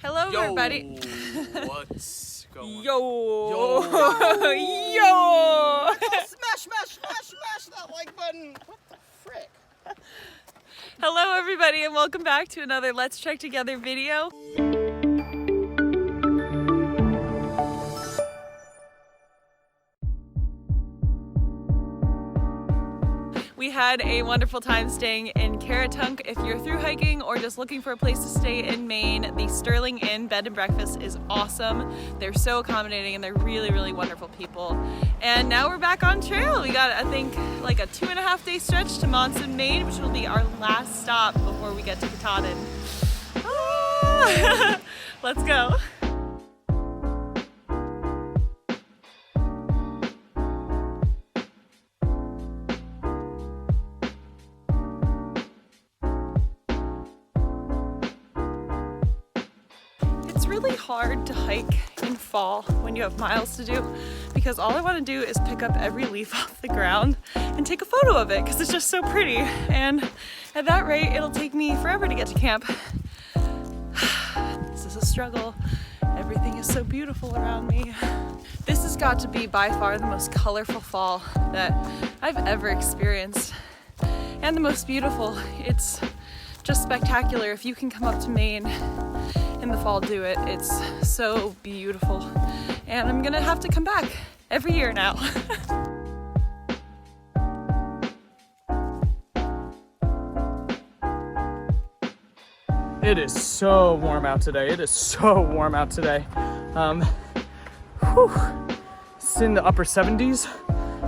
Hello, everybody. What's going Yo. Smash that like button. What the frick? Hello, everybody, and welcome back to another Let's Trek Together video. We had a wonderful time staying in Caratunk. If you're through hiking or just looking for a place to stay in Maine, the Sterling Inn Bed and Breakfast is awesome. They're so accommodating and they're really wonderful people. And now we're back on trail. We got, I think, like a 2.5 day stretch to Monson, Maine, which will be our last stop before we get to Katahdin. Ah! Let's go. It's really hard to hike in fall when you have miles to do because all I want to do is pick up every leaf off the ground and take a photo of it because it's just so pretty, and at that rate it'll take me forever to get to camp. This is a struggle. Everything is so beautiful around me. This has got to be by far the most colorful fall that I've ever experienced and the most beautiful. It's just spectacular. If you can come up to Maine in the fall, do it. It's so beautiful. And I'm gonna have to come back every year now. It is so warm out today. It's in the upper 70s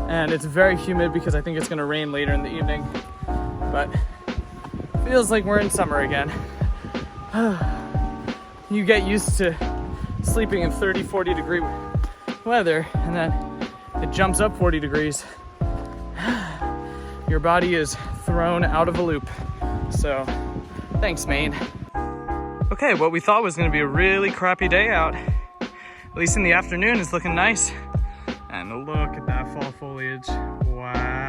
and it's very humid because I think it's gonna rain later in the evening. But feels like we're in summer again. You get used to sleeping in 30-40 degree weather and then it jumps up 40 degrees. Your body is thrown out of a loop. So thanks, Maine. Okay, what we thought was gonna be a really crappy day out, at least in the afternoon, is looking nice. And look at that fall foliage. Wow.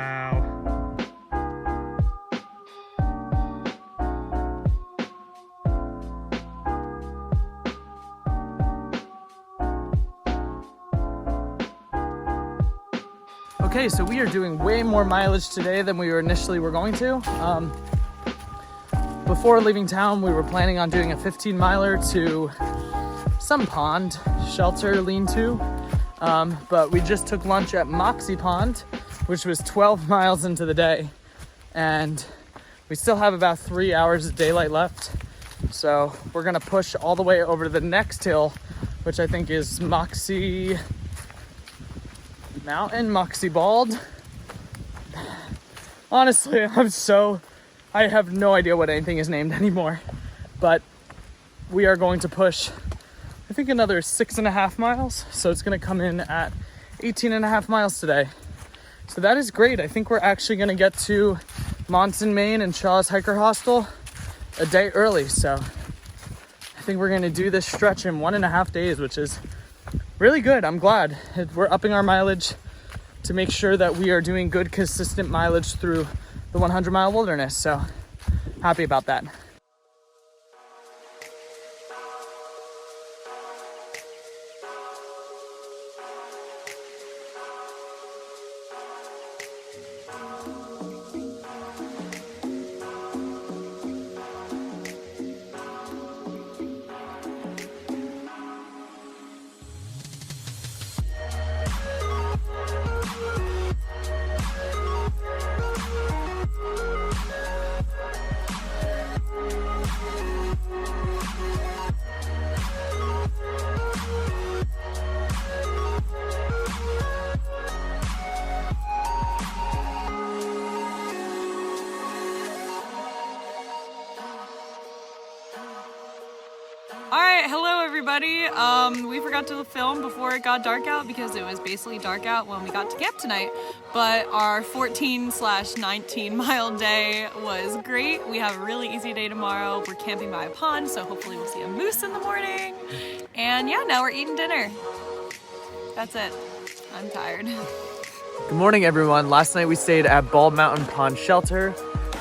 Okay, so we are doing way more mileage today than we initially were going to. Before leaving town, we were planning on doing a 15 miler to some pond, shelter, lean-to. But we just took lunch at Moxie Pond, which was 12 miles into the day. And we still have about 3 hours of daylight left. So we're gonna push all the way over to the next hill, which I think is Moxie Mountain, Moxie Bald. Honestly, I have no idea what anything is named anymore, but we are going to push, I think, another 6.5 miles. So it's gonna come in at 18.5 miles today. So that is great. I think we're actually gonna get to Monson, Maine and Shaw's Hiker Hostel a day early. So I think we're gonna do this stretch in 1.5 days, which is really good. I'm glad. We're upping our mileage to make sure that we are doing good, consistent mileage through the 100-mile wilderness. So happy about that. Alright, hello everybody. We forgot to film before it got dark out because it was basically dark out when we got to camp tonight. But our 14/19 mile day was great. We have a really easy day tomorrow. We're camping by a pond, so hopefully we'll see a moose in the morning. And yeah, now we're eating dinner. That's it. I'm tired. Good morning, everyone. Last night we stayed at Bald Mountain Pond Shelter.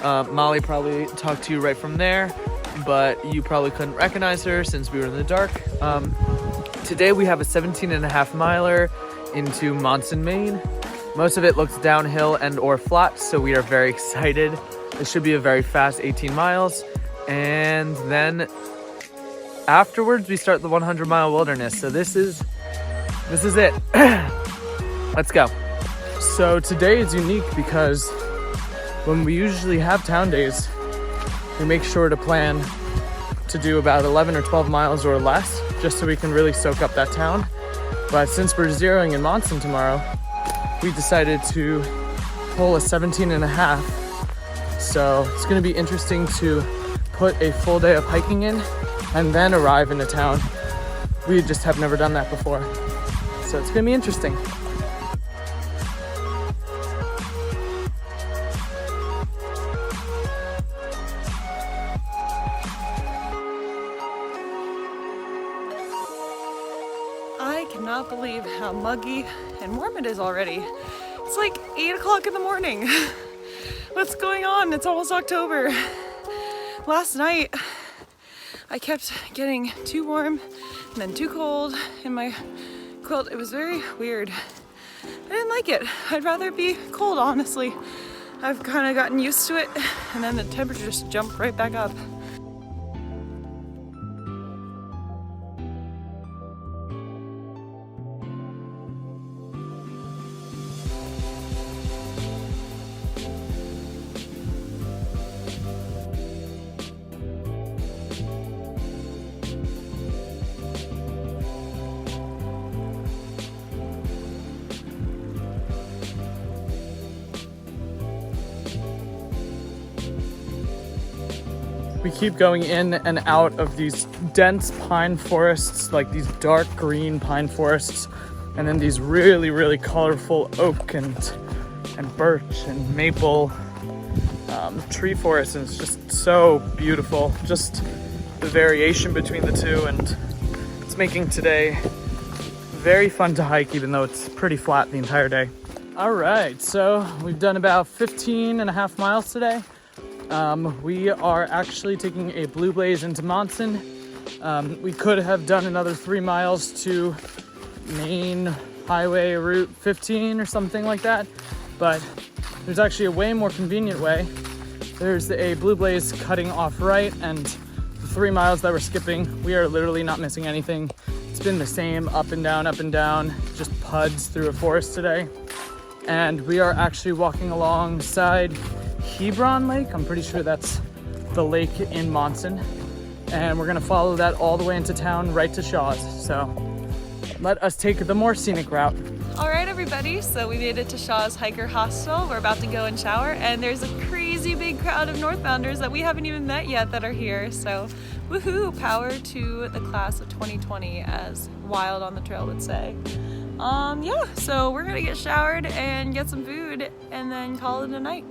Molly probably talked to you right from there. but you probably couldn't recognize her since we were in the dark. Today we have a 17.5 miler into Monson, Maine. Most of it looks downhill and or flat, so we are very excited. It should be a very fast 18 miles. And then afterwards we start the 100-mile wilderness. So this is it. Let's go. So today is unique because when we usually have town days, we make sure to plan to do about 11 or 12 miles or less, just so we can really soak up that town. But since we're zeroing in Monson tomorrow, we decided to pull a 17.5. So it's gonna be interesting to put a full day of hiking in and then arrive in a town. We just have never done that before. So it's gonna be interesting. I cannot believe how muggy and warm it is already. It's like 8 o'clock in the morning. What's going on? It's almost October. Last night, I kept getting too warm and then too cold in my quilt. It was very weird. I didn't like it. I'd rather it be cold, honestly. I've kind of gotten used to it, and then the temperature just jumped right back up. We keep going in and out of these dense pine forests, like these dark green pine forests, and then these really, really colorful oak and birch and maple tree forests, and it's just so beautiful. Just the variation between the two, and it's making today very fun to hike, even though it's pretty flat the entire day. All right, so we've done about 15.5 miles today. We are actually taking a Blue Blaze into Monson. We could have done another 3 miles to Main Highway Route 15 or something like that, but there's actually a way more convenient way. There's a Blue Blaze cutting off right, and the 3 miles that we're skipping, we are literally not missing anything. It's been the same up and down, just puds through a forest today. And we are actually walking alongside Hebron Lake. I'm pretty sure that's the lake in Monson, and we're gonna follow that all the way into town, right to Shaw's. So let us take the more scenic route. All right, everybody, so we made it to Shaw's Hiker Hostel. We're about to go and shower, and there's a crazy big crowd of Northbounders that we haven't even met yet that are here. So woohoo, power to the class of 2020, as Wild on the Trail would say. Yeah, so we're gonna get showered and get some food and then call it a night.